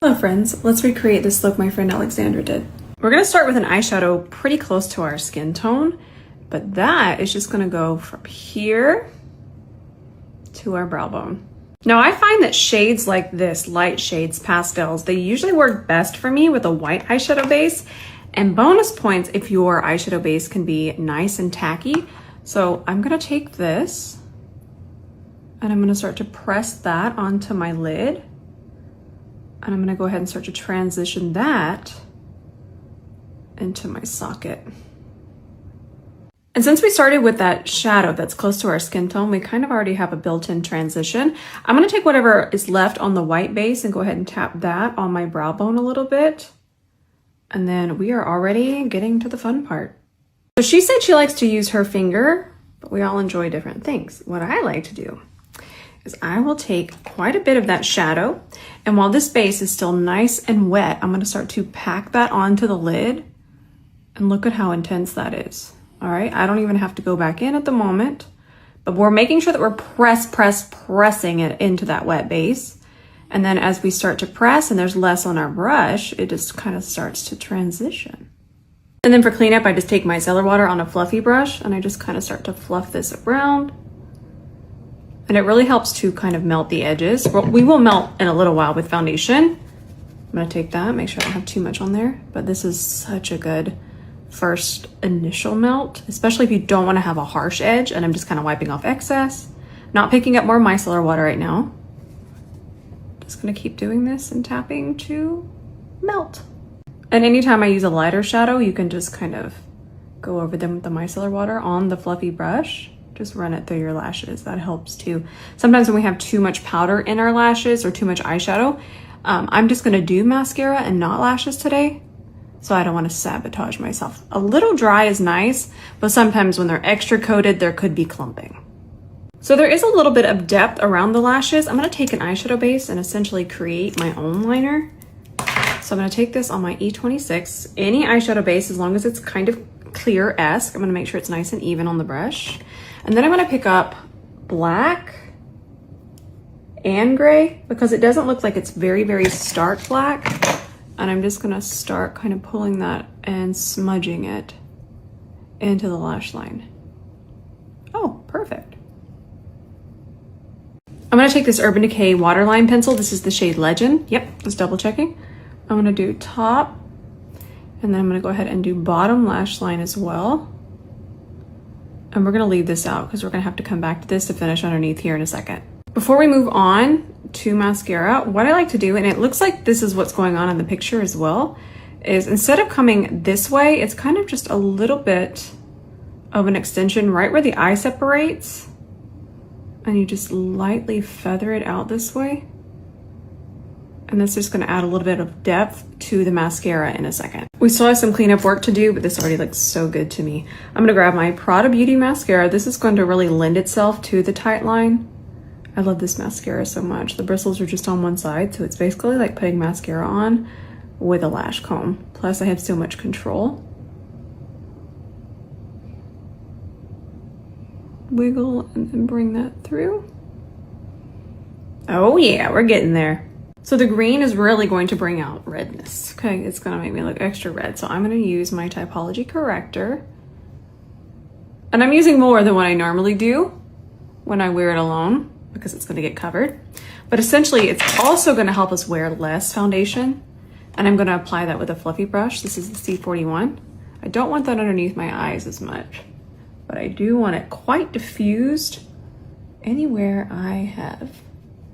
Hello friends, let's recreate this look my friend Alexandra did. We're gonna start with an eyeshadow pretty close to our skin tone, but that is just gonna go from here to our brow bone. Now I find that shades like this, light shades, pastels, they usually work best for me with a white eyeshadow base, and bonus points if your eyeshadow base can be nice and tacky. So I'm gonna take this and I'm gonna start to press that onto my lid. And I'm gonna go ahead and start to transition that into my socket. And since we started with that shadow that's close to our skin tone, we kind of already have a built-in transition. I'm gonna take whatever is left on the white base and go ahead and tap that on my brow bone a little bit. And then we are already getting to the fun part. So she said she likes to use her finger, but we all enjoy different things. What I like to do is I will take quite a bit of that shadow, and while this base is still nice and wet, I'm gonna start to pack that onto the lid, and look at how intense that is. All right, I don't even have to go back in at the moment, but we're making sure that we're pressing it into that wet base. And then as we start to press and there's less on our brush, it just kind of starts to transition. And then for cleanup, I just take my micellar water on a fluffy brush and I just kind of start to fluff this around. And it really helps to kind of melt the edges. We will melt in a little while with foundation. I'm gonna take that, make sure I don't have too much on there, but this is such a good first initial melt, especially if you don't wanna have a harsh edge. And I'm just kind of wiping off excess, not picking up more micellar water right now. Just gonna keep doing this and tapping to melt. And anytime I use a lighter shadow, you can just kind of go over them with the micellar water on the fluffy brush. Just run it through your lashes. That helps too. Sometimes when we have too much powder in our lashes or too much eyeshadow, I'm just gonna do mascara and not lashes today. So I don't wanna sabotage myself. A little dry is nice, but sometimes when they're extra coated, there could be clumping. So there is a little bit of depth around the lashes. I'm gonna take an eyeshadow base and essentially create my own liner. So I'm gonna take this on my E26, any eyeshadow base, as long as it's kind of clear-esque. I'm gonna make sure it's nice and even on the brush. And then I'm gonna pick up black and gray because it doesn't look like it's very, very stark black. And I'm just gonna start kind of pulling that and smudging it into the lash line. Oh, perfect. I'm gonna take this Urban Decay waterline pencil. This is the shade Legend. Yep, just double checking. I'm gonna do top, and then I'm gonna go ahead and do bottom lash line as well. And we're gonna leave this out because we're gonna have to come back to this to finish underneath here in a second. Before we move on to mascara, what I like to do, and it looks like this is what's going on in the picture as well, is instead of coming this way, it's kind of just a little bit of an extension right where the eye separates. And you just lightly feather it out this way. And that's just gonna add a little bit of depth to the mascara in a second. We still have some cleanup work to do, but this already looks so good to me. I'm gonna grab my Prada Beauty mascara. This is going to really lend itself to the tight line. I love this mascara so much. The bristles are just on one side, so it's basically like putting mascara on with a lash comb. Plus I have so much control. Wiggle and then bring that through. Oh yeah, we're getting there. So the green is really going to bring out redness. Okay, it's gonna make me look extra red. So I'm gonna use my typology corrector. And I'm using more than what I normally do when I wear it alone because it's gonna get covered. But essentially it's also gonna help us wear less foundation. And I'm gonna apply that with a fluffy brush. This is the C41. I don't want that underneath my eyes as much, but I do want it quite diffused anywhere I have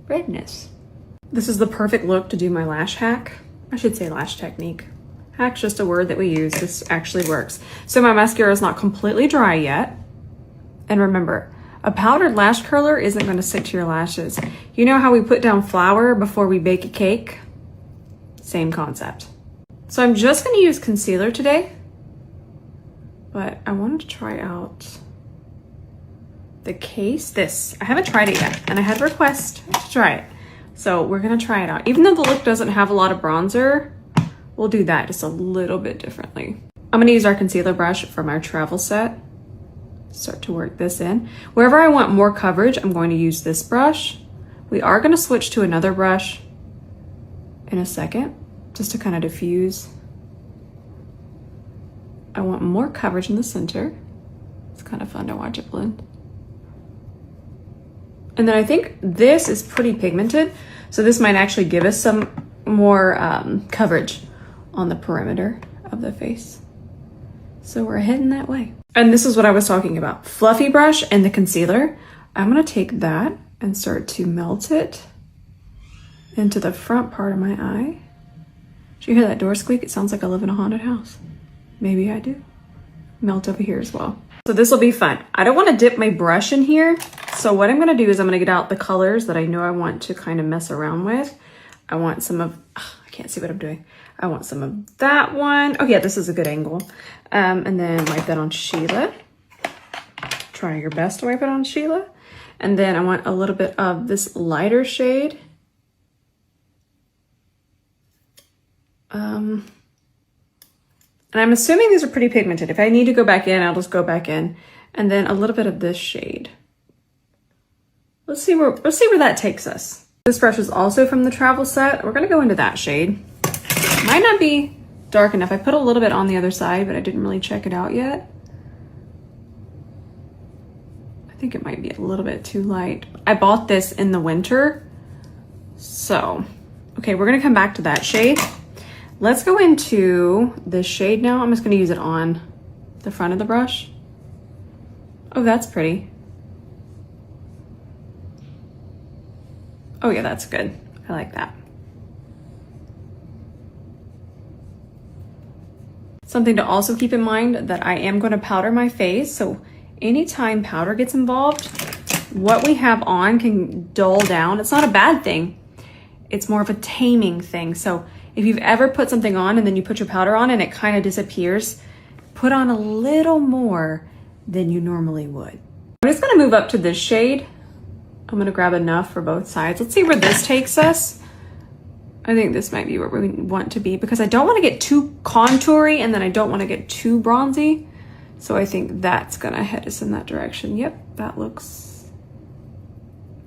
redness. This is the perfect look to do my lash hack. I should say lash technique. Hack's just a word that we use. This actually works. So my mascara is not completely dry yet. And remember, a powdered lash curler isn't gonna stick to your lashes. You know how we put down flour before we bake a cake? Same concept. So I'm just gonna use concealer today, but I wanted to try out the case. I haven't tried it yet, and I had a request to try it. So we're gonna try it out. Even though the look doesn't have a lot of bronzer, we'll do that just a little bit differently. I'm gonna use our concealer brush from our travel set. Start to work this in. Wherever I want more coverage, I'm going to use this brush. We are gonna switch to another brush in a second, just to kind of diffuse. I want more coverage in the center. It's kind of fun to watch it blend. And then I think this is pretty pigmented, so this might actually give us some more coverage on the perimeter of the face. So we're heading that way. And this is what I was talking about. Fluffy brush and the concealer. I'm gonna take that and start to melt it into the front part of my eye. Did you hear that door squeak? It sounds like I live in a haunted house. Maybe I do. Melt over here as well. So this will be fun. I don't want to dip my brush in here. So what I'm going to do is I'm going to get out the colors that I know I want to kind of mess around with. I want some of, I can't see what I'm doing. I want some of that one. Oh yeah, this is a good angle. And then wipe that on 𝗕𝗲𝗂𝘂𝘁𝗆. Try your best to wipe it on 𝗕𝗲𝗂𝘂𝗂. And then I want a little bit of this lighter shade. And I'm assuming these are pretty pigmented. If I need to go back in, I'll just go back in. And then a little bit of this shade. Let's see where that takes us. This brush is also from the travel set. We're gonna go into that shade. Might not be dark enough. I put a little bit on the other side, but I didn't really check it out yet. I think it might be a little bit too light. I bought this in the winter. So, okay, we're gonna come back to that shade. Let's go into this shade now. I'm just gonna use it on the front of the brush. Oh, that's pretty. Oh yeah, that's good. I like that. Something to also keep in mind that I am gonna powder my face. So anytime powder gets involved, what we have on can dull down. It's not a bad thing. It's more of a taming thing. So if you've ever put something on and then you put your powder on and it kind of disappears, put on a little more than you normally would. I'm just gonna move up to this shade. I'm gonna grab enough for both sides. Let's see where this takes us. I think this might be where we want to be because I don't wanna get too contoury and then I don't wanna get too bronzy. So I think that's gonna head us in that direction. Yep, that looks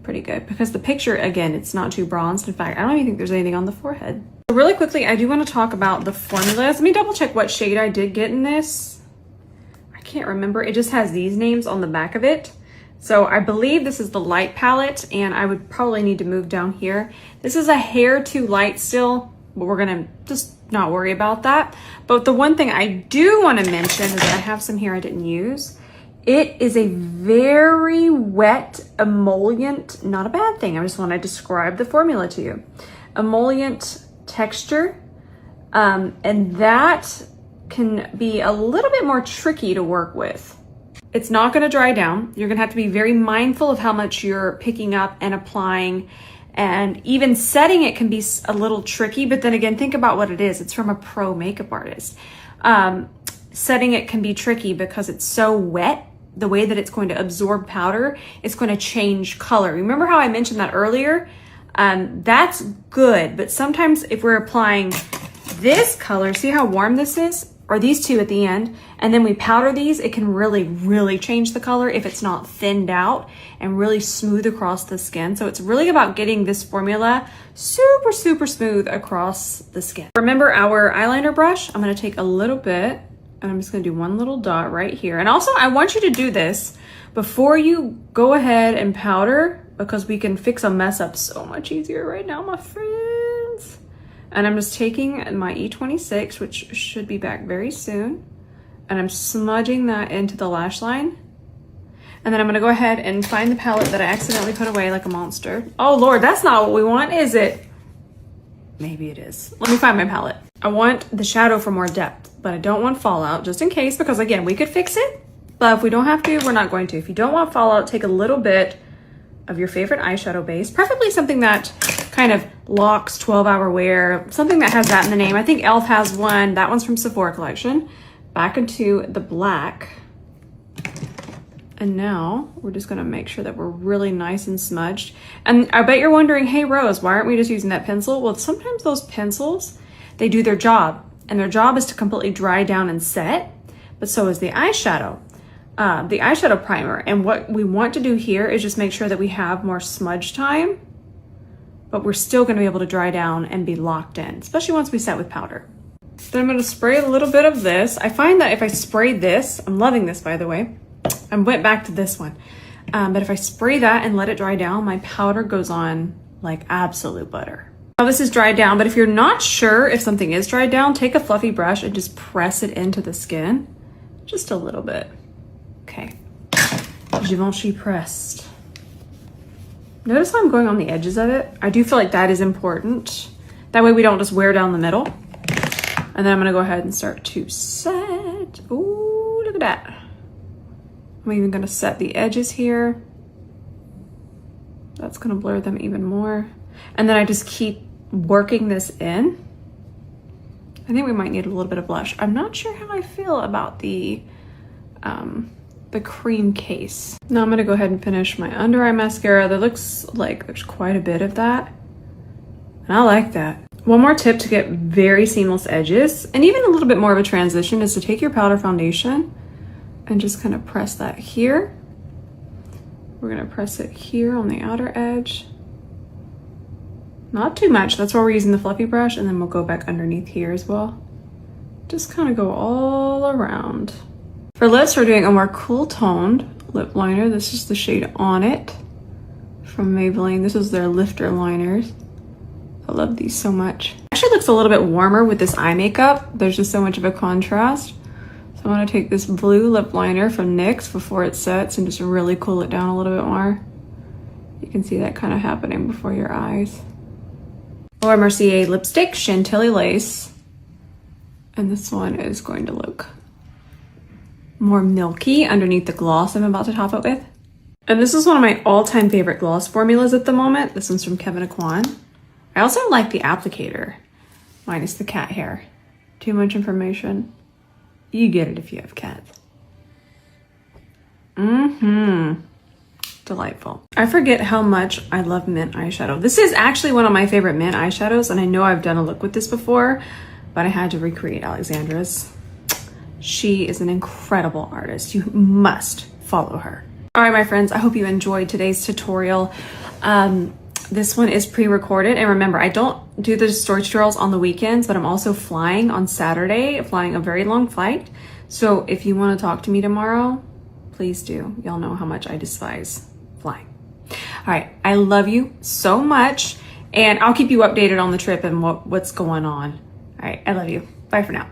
pretty good because the picture, again, it's not too bronzed. In fact, I don't even think there's anything on the forehead. So really quickly, I do want to talk about the formulas. Let me double check what shade I did get in this. I can't remember. It just has these names on the back of it. So I believe this is the light palette and I would probably need to move down here. This is a hair too light still, but we're gonna just not worry about that. But the one thing I do want to mention is that I have some here I didn't use. It is a very wet emollient, not a bad thing. I just want to describe the formula to you. Emollient texture, and that can be a little bit more tricky to work with. It's not going to dry down. You're going to have to be very mindful of how much you're picking up and applying, and even setting it can be a little tricky, but then again, think about what it is. It's from a pro makeup artist. Setting it can be tricky because it's so wet. The way that it's going to absorb powder, it's going to change color. Remember how I mentioned that earlier? That's good, but sometimes if we're applying this color, see how warm this is? Or these two at the end, and then we powder these, it can really, really change the color if it's not thinned out and really smooth across the skin. So it's really about getting this formula super, super smooth across the skin. Remember our eyeliner brush? I'm gonna take a little bit, and I'm just gonna do one little dot right here. And also I want you to do this before you go ahead and powder, because we can fix a mess up so much easier right now, my friends. And I'm just taking my E26, which should be back very soon, and I'm smudging that into the lash line. And then I'm gonna go ahead and find the palette that I accidentally put away like a monster. Oh Lord, that's not what we want, is it? Maybe it is. Let me find my palette. I want the shadow for more depth, but I don't want fallout, just in case, because again, we could fix it, but if we don't have to, we're not going to. If you don't want fallout, take a little bit of your favorite eyeshadow base, preferably something that kind of locks 12-hour wear, something that has that in the name. I think e.l.f. has one. That one's from Sephora collection. Back into the black. And now we're just gonna make sure that we're really nice and smudged. And I bet you're wondering, hey Rose, why aren't we just using that pencil? Well, sometimes those pencils, they do their job, and their job is to completely dry down and set, but so is the eyeshadow primer. And what we want to do here is just make sure that we have more smudge time but we're still gonna be able to dry down and be locked in, especially once we set with powder. Then I'm gonna spray a little bit of this. I find that if I spray this, I'm loving this by the way, I went back to this one, but if I spray that and let it dry down, my powder goes on like absolute butter. Now this is dried down, but if you're not sure if something is dried down, take a fluffy brush and just press it into the skin, just a little bit. Okay, Givenchy pressed. Notice how I'm going on the edges of it? I do feel like that is important. That way we don't just wear down the middle. And then I'm gonna go ahead and start to set. Ooh, look at that. I'm even gonna set the edges here. That's gonna blur them even more. And then I just keep working this in. I think we might need a little bit of blush. I'm not sure how I feel about the cream case. Now I'm gonna go ahead and finish my under eye mascara. That looks like there's quite a bit of that. And I like that. One more tip to get very seamless edges and even a little bit more of a transition is to take your powder foundation and just kind of press that here. We're gonna press it here on the outer edge. Not too much, that's why we're using the fluffy brush, and then we'll go back underneath here as well. Just kind of go all around. For lips, we're doing a more cool toned lip liner. This is the shade On It from Maybelline. This is their lifter liners. I love these so much. Actually looks a little bit warmer with this eye makeup. There's just so much of a contrast. So I'm gonna take this blue lip liner from NYX before it sets and just really cool it down a little bit more. You can see that kind of happening before your eyes. Laura Mercier lipstick, Chantilly Lace. And this one is going to look more milky underneath the gloss I'm about to top it with. And this is one of my all-time favorite gloss formulas at the moment. This one's from 𝗕𝗏𝗂𝘀𝗏. I also like the applicator, minus the cat hair. Too much information. You get it if you have cats. Delightful. I forget how much I love mint eyeshadow. This is actually one of my favorite mint eyeshadows, and I know I've done a look with this before, but I had to recreate Alexandra's. She is an incredible artist. You must follow her. All right, my friends, I hope you enjoyed today's tutorial. This one is pre-recorded, and remember, I don't do the storage tutorials on the weekends, but I'm also flying on Saturday, flying a very long flight. So if you want to talk to me tomorrow, please do. Y'all know how much I despise flying. All right, I love you so much, and I'll keep you updated on the trip and what's going on. All right, I love you. Bye for now.